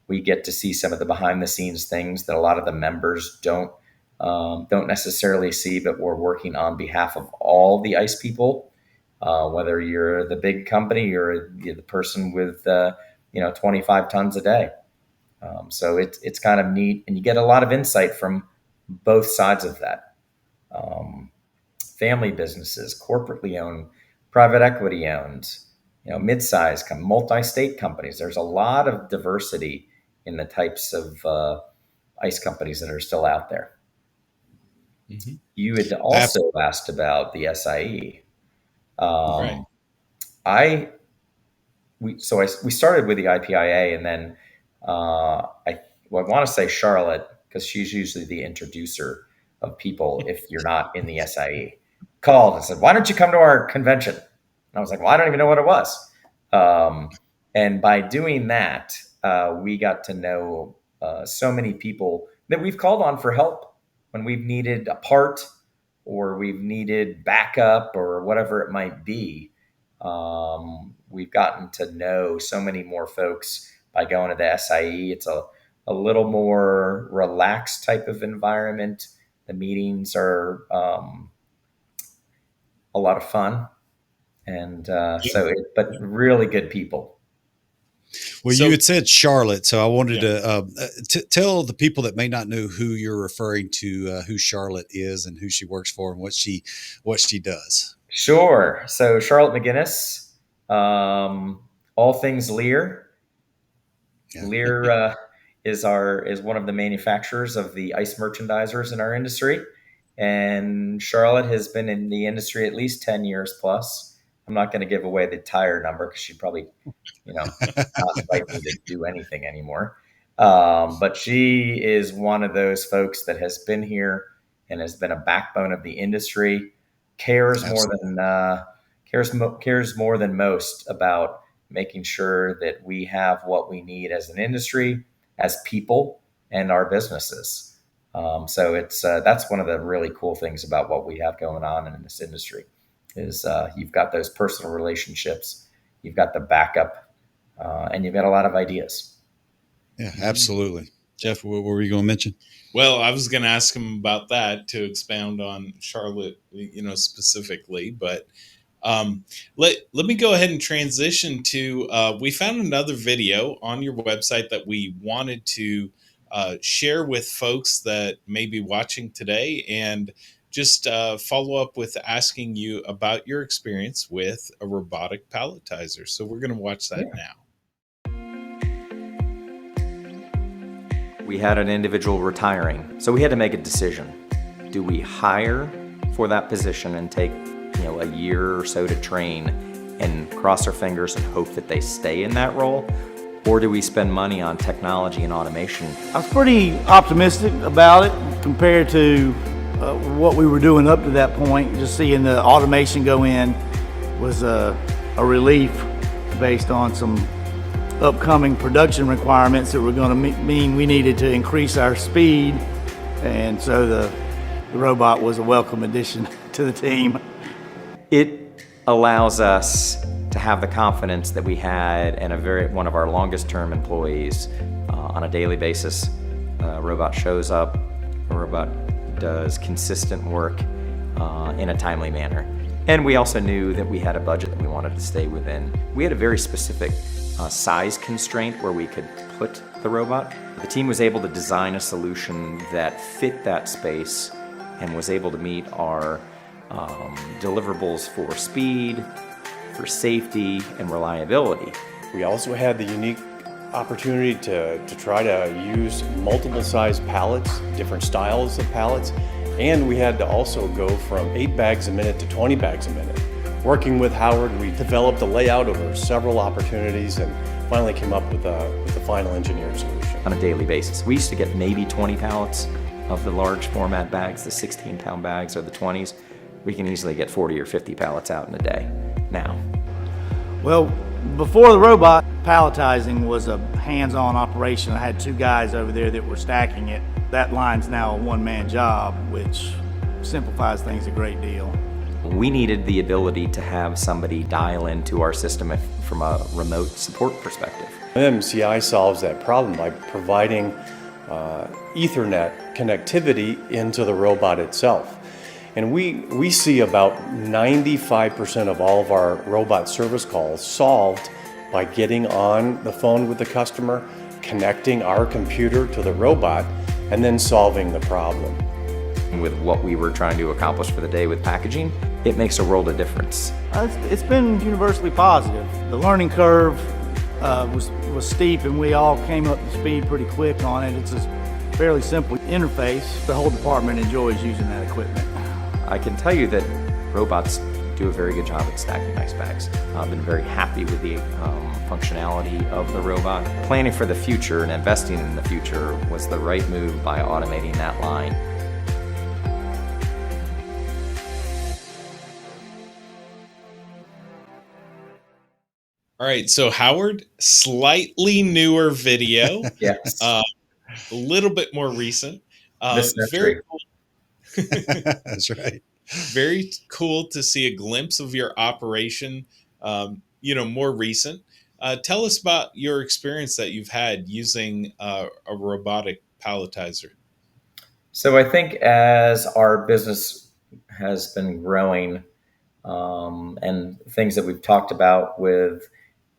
We get to see some of the behind the scenes things that a lot of the members don't necessarily see, but we're working on behalf of all the ice people, whether you're the big company or you're the person with 25 tons a day. So it's kind of neat, and you get a lot of insight from both sides of that. Family businesses, corporately owned, private equity owned, mid-sized, multi-state companies. There's a lot of diversity in the types of ice companies that are still out there. Mm-hmm. You had also asked about the SIE. Right. We started with the IPIA, and then I want to say Charlotte, because she's usually the introducer of people if you're not in the SIE, called and said, "Why don't you come to our convention?" And I was like, "Well, I don't even know what it was." And by doing that, we got to know so many people that we've called on for help when we've needed a part or we've needed backup or whatever it might be. We've gotten to know so many more folks by going to the SIE. It's a little more relaxed type of environment. The meetings are a lot of fun. And but really good people. Well, you had said Charlotte, so I wanted to tell the people that may not know who you're referring to, who Charlotte is and who she works for and what she does. Sure. So Charlotte McGinnis, all things Lear. Yeah. Lear is one of the manufacturers of the ice merchandisers in our industry, and Charlotte has been in the industry at least 10 years plus. I'm not going to give away the entire number because she'd probably, not invite me to do anything anymore. But she is one of those folks that has been here and has been a backbone of the industry. Cares more than most about making sure that we have what we need as an industry, as people, and our businesses. So it's that's one of the really cool things about what we have going on in this industry. Is you've got those personal relationships, you've got the backup, and you've got a lot of ideas. Yeah, absolutely. Jeff, what were you going to mention? Well, I was going to ask him about that to expound on Charlotte, specifically, but let me go ahead and transition to we found another video on your website that we wanted to share with folks that may be watching today, and just follow up with asking you about your experience with a robotic palletizer. So we're going to watch that now. We had an individual retiring, so we had to make a decision. Do we hire for that position and take a year or so to train and cross our fingers and hope that they stay in that role? Or do we spend money on technology and automation? I was pretty optimistic about it compared to what we were doing up to that point. Just seeing the automation go in was a relief based on some upcoming production requirements that were going to mean we needed to increase our speed. And so the robot was a welcome addition to the team. It allows us to have the confidence that we had in one of our longest term employees on a daily basis. A robot shows up, a robot does consistent work in a timely manner. And we also knew that we had a budget that we wanted to stay within. We had a very specific size constraint where we could put the robot. The team was able to design a solution that fit that space and was able to meet our deliverables for speed, for safety, and reliability. We also had the unique opportunity to try to use multiple size pallets, different styles of pallets, and we had to also go from 8 bags a minute to 20 bags a minute. Working with Howard, we developed a layout over several opportunities and finally came up with the final engineered solution. On a daily basis, we used to get maybe 20 pallets of the large format bags, the 16-pound bags or the 20s. We can easily get 40 or 50 pallets out in a day now. Well, before the robot, palletizing was a hands-on operation. I had 2 guys over there that were stacking it. That line's now a one-man job, which simplifies things a great deal. We needed the ability to have somebody dial into our system from a remote support perspective. MMCI solves that problem by providing Ethernet connectivity into the robot itself. And we see about 95% of all of our robot service calls solved by getting on the phone with the customer, connecting our computer to the robot, and then solving the problem. With what we were trying to accomplish for the day with packaging, it makes a world of difference. It's been universally positive. The learning curve was steep, and we all came up to speed pretty quick on it. It's a fairly simple interface. The whole department enjoys using that equipment. I can tell you that robots do a very good job at stacking ice bags. I've been very happy with the functionality of the robot. Planning for the future and investing in the future was the right move by automating that line. All right, so Howard, slightly newer video. Yes. A little bit more recent. Very cool. That's right. Very cool to see a glimpse of your operation, more recent. Tell us about your experience that you've had using a robotic palletizer. So I think as our business has been growing, and things that we've talked about with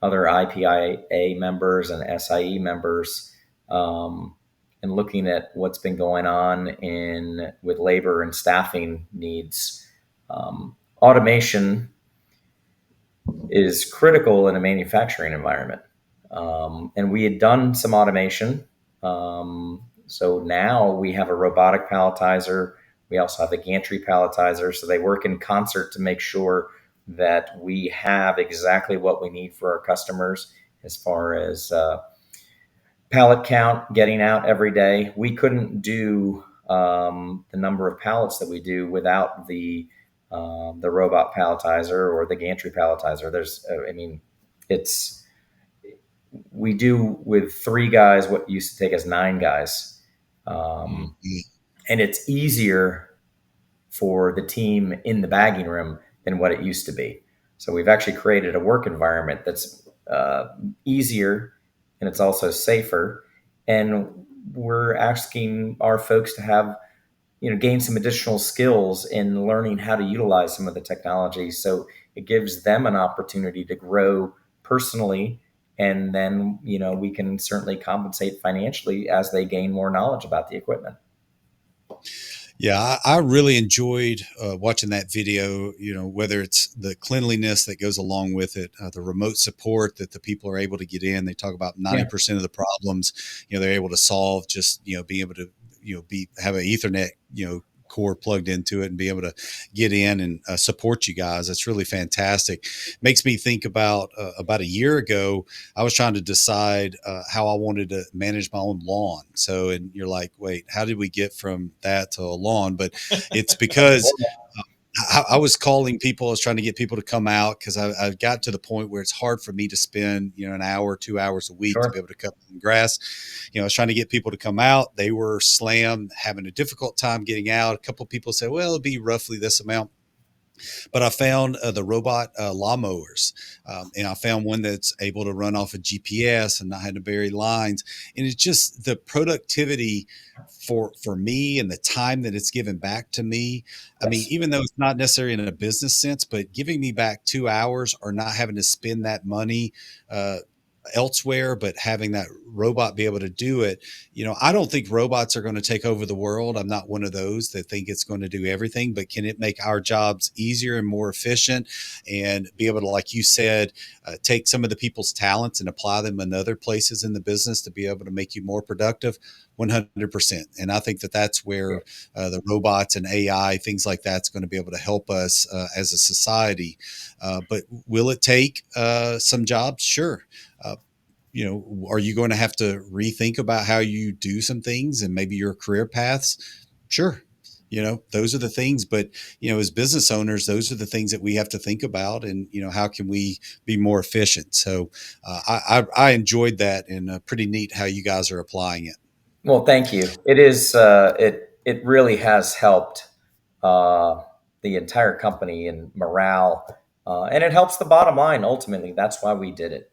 other IPIA members and SIE members, and looking at what's been going on with labor and staffing needs, automation is critical in a manufacturing environment. And we had done some automation. So now we have a robotic palletizer. We also have a gantry palletizer. So they work in concert to make sure that we have exactly what we need for our customers as far as pallet count getting out every day. We couldn't do the number of pallets that we do without the robot palletizer or the gantry palletizer. We do with 3 guys what used to take us 9 guys. And it's easier for the team in the bagging room than what it used to be. So we've actually created a work environment that's easier, and it's also safer. And we're asking our folks to have, gain some additional skills in learning how to utilize some of the technology. So it gives them an opportunity to grow personally. And then, we can certainly compensate financially as they gain more knowledge about the equipment. Yeah, I really enjoyed watching that video, whether it's the cleanliness that goes along with it, the remote support that the people are able to get in. They talk about 90% of the problems, they're able to solve just, being able to, have an Ethernet, core plugged into it and be able to get in and support you guys. That's really fantastic. Makes me think about a year ago, I was trying to decide how I wanted to manage my own lawn. So, and you're like, wait, how did we get from that to a lawn? But it's because I was calling people. I was trying to get people to come out because I got to the point where it's hard for me to spend, an hour, 2 hours a week to be able to cut some grass. I was trying to get people to come out. They were slammed, having a difficult time getting out. A couple of people said, well, it'll be roughly this amount. But I found the robot lawnmowers, and I found one that's able to run off of GPS and not have to bury lines. And it's just the productivity for me and the time that it's given back to me. I mean, even though it's not necessarily in a business sense, but giving me back 2 hours or not having to spend that money elsewhere, but having that robot be able to do it. I don't think robots are going to take over the world. I'm not one of those that think it's going to do everything, but can it make our jobs easier and more efficient and be able to, like you said, take some of the people's talents and apply them in other places in the business to be able to make you more productive? 100%. And I think that that's where the robots and AI, things like that's going to be able to help us as a society. But will it take some jobs? Sure. Are you going to have to rethink about how you do some things and maybe your career paths? Sure. Those are the things, but, as business owners, those are the things that we have to think about and, how can we be more efficient? So I enjoyed that and pretty neat how you guys are applying it. Well, thank you. It is, it really has helped the entire company and morale, and it helps the bottom line. Ultimately, that's why we did it.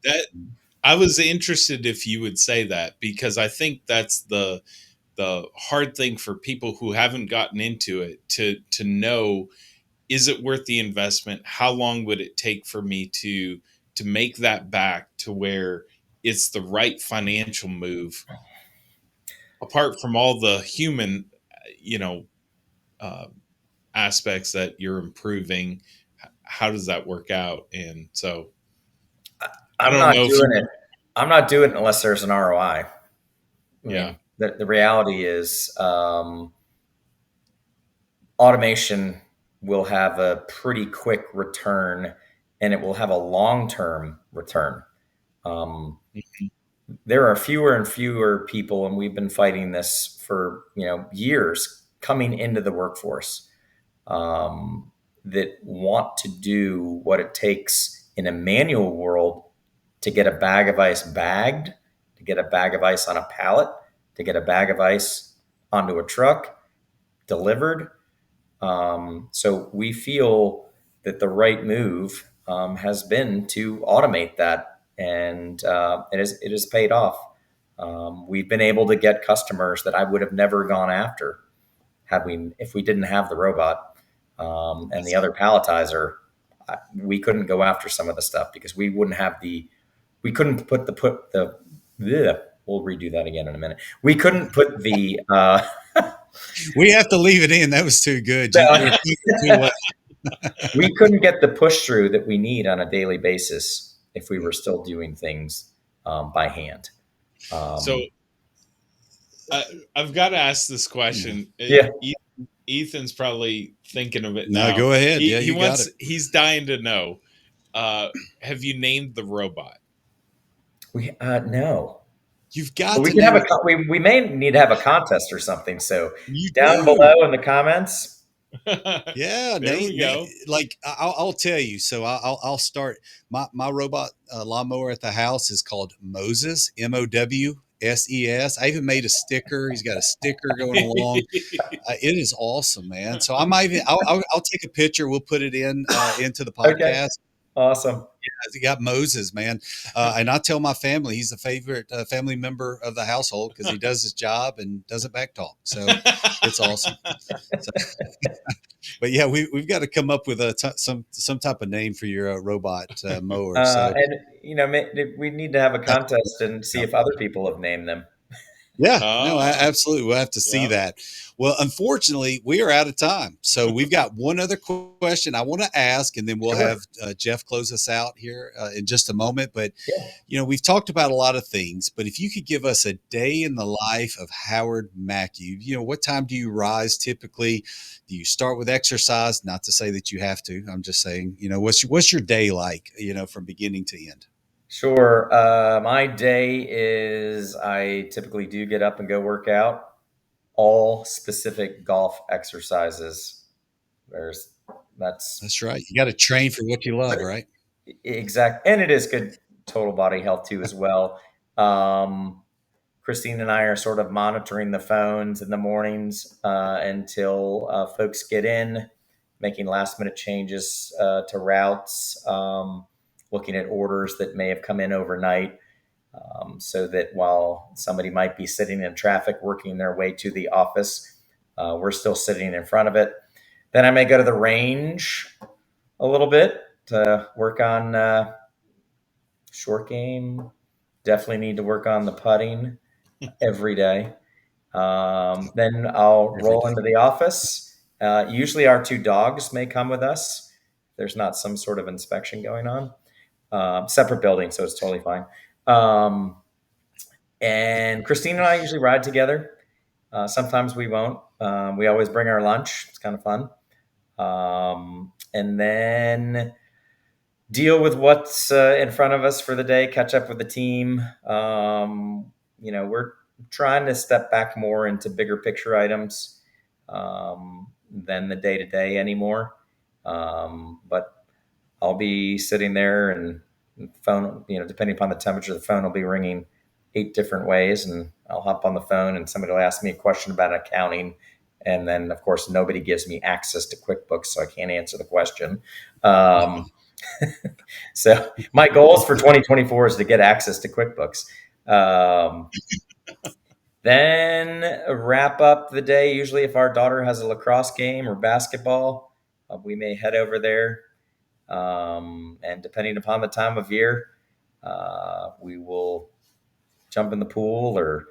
That I was interested if you would say that, because I think that's the hard thing for people who haven't gotten into it to know, is it worth the investment? How long would it take for me to make that back to where it's the right financial move, apart from all the human, aspects that you're improving? How does that work out? And so I'm not doing it. I'm not doing it unless there's an ROI. Yeah. The reality is, automation will have a pretty quick return, and it will have a long-term return. There are fewer and fewer people, and we've been fighting this for years, coming into the workforce that want to do what it takes in a manual world to get a bag of ice bagged, to get a bag of ice on a pallet, to get a bag of ice onto a truck, delivered. So we feel that the right move has been to automate that, and it has paid off. We've been able to get customers that I would have never gone after if we didn't have the robot and the other palletizer. We couldn't go after some of the stuff because we couldn't put the we'll redo that again in a minute. We couldn't put the we have to leave it in. That was too good. We couldn't get the push through that we need on a daily basis if we were still doing things by hand. So I've got to ask this question. Yeah. Ethan's probably thinking of it now. No, go ahead. He's dying to know. Have you named the robot? No. You've got we to. Can have we may need to have a contest or something. So down below in the comments. Yeah, there we go. Like I'll tell you. So I'll start. My robot lawnmower at the house is called Moses, MOWSES. I even made a sticker. He's got a sticker going along. It is awesome, man. So I'll take a picture. We'll put it into the podcast. Okay. Awesome. He got Moses, man. And I tell my family he's a favorite family member of the household because he does his job and doesn't back talk. So it's awesome. So, but yeah, we've got to come up with some type of name for your robot mower. So And we need to have a contest and see yeah. if other people have named them. Yeah, no, Oh, absolutely. We'll have to see yeah. that. Well, unfortunately, we are out of time. So we've got one other question I want to ask, and then we'll Sure. have Jeff close us out here in just a moment. But, Yeah. we've talked about a lot of things, but if you could give us a day in the life of Howard Mackie, what time do you rise typically? Do you start with exercise? Not to say that you have to. I'm just saying, what's your day like, from beginning to end? Sure. My day is I typically do get up and go work out. All specific golf exercises. That's That's right. You got to train for what you love, right? exact, and it is good total body health too as well. Um, Christine and I are sort of monitoring the phones in the mornings until folks get in, making last minute changes to routes, looking at orders that may have come in overnight. So that while somebody might be sitting in traffic working their way to the office, we're still sitting in front of it. Then I may go to the range a little bit to work on short game. Definitely need to work on the putting every day. Then I'll Every roll day. into the office. Usually our two dogs may come with us. There's not some sort of inspection going on. Separate building, so it's totally fine. And Christine and I usually ride together. Sometimes we won't. We always bring our lunch. It's kind of fun. And then deal with what's in front of us for the day, catch up with the team. We're trying to step back more into bigger picture items than the day to day anymore. But I'll be sitting there and phone, depending upon the temperature, the phone will be ringing 8 different ways, and I'll hop on the phone and somebody will ask me a question about accounting. And then, of course, nobody gives me access to QuickBooks, so I can't answer the question. So my goals for 2024 is to get access to QuickBooks. Then wrap up the day. Usually if our daughter has a lacrosse game or basketball, we may head over there. And depending upon the time of year, we will jump in the pool or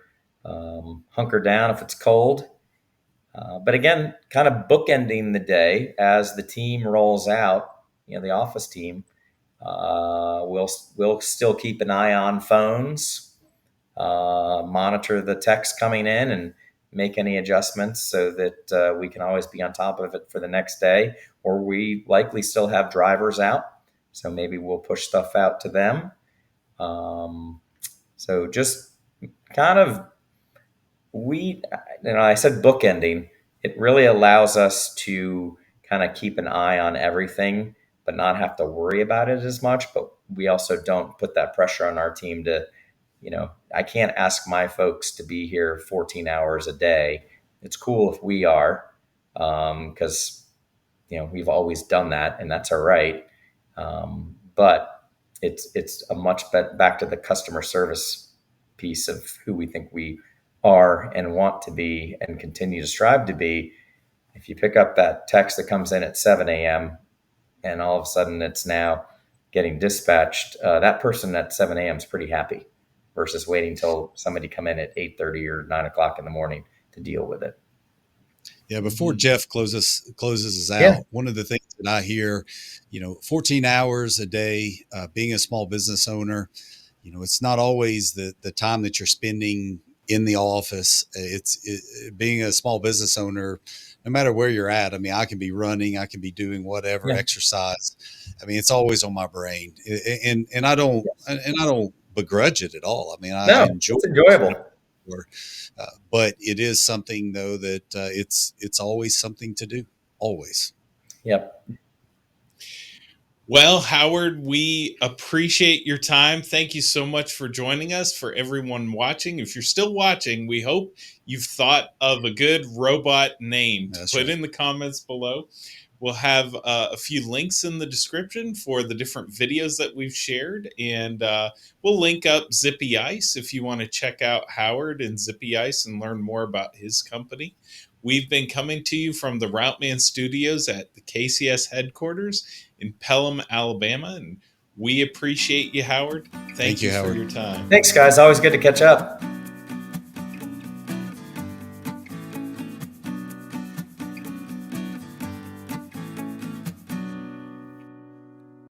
hunker down if it's cold. But again, kind of bookending the day as the team rolls out, the office team, we'll still keep an eye on phones, monitor the text coming in, and make any adjustments so that we can always be on top of it for the next day. Or we likely still have drivers out, so maybe we'll push stuff out to them. So just kind of I said bookending. It really allows us to kind of keep an eye on everything, but not have to worry about it as much. But we also don't put that pressure on our team to, I can't ask my folks to be here 14 hours a day. It's cool if we are, because, we've always done that and that's all right. But it's a much back to the customer service piece of who we think we are and want to be and continue to strive to be. If you pick up that text that comes in at 7 a.m. and all of a sudden it's now getting dispatched, that person at 7 a.m. is pretty happy versus waiting till somebody come in at 8:30 or 9 o'clock in the morning to deal with it. Yeah, before Jeff closes us out, Yeah. one of the things that I hear, 14 hours a day, being a small business owner, it's not always the time that you're spending in the office. Being a small business owner, no matter where you're at. I mean, I can be running, I can be doing whatever, Yeah. exercise. I mean, it's always on my brain, and I don't begrudge it at all. I mean, I No, enjoy it's enjoyable. but it is something though that it's always something to do, always. Yep. Well, Howard, we appreciate your time. Thank you so much for joining us. For everyone watching, if you're still watching, we hope you've thought of a good robot name to put in the comments below. We'll have a few links in the description for the different videos that we've shared, and we'll link up Zippy Ice if you want to check out Howard and Zippy Ice and learn more about his company. We've been coming to you from the RouteMan studios at the KCS headquarters in Pelham, Alabama, and we appreciate you, Howard. Thank you, Howard. for your time. Thanks, guys. Always good to catch up.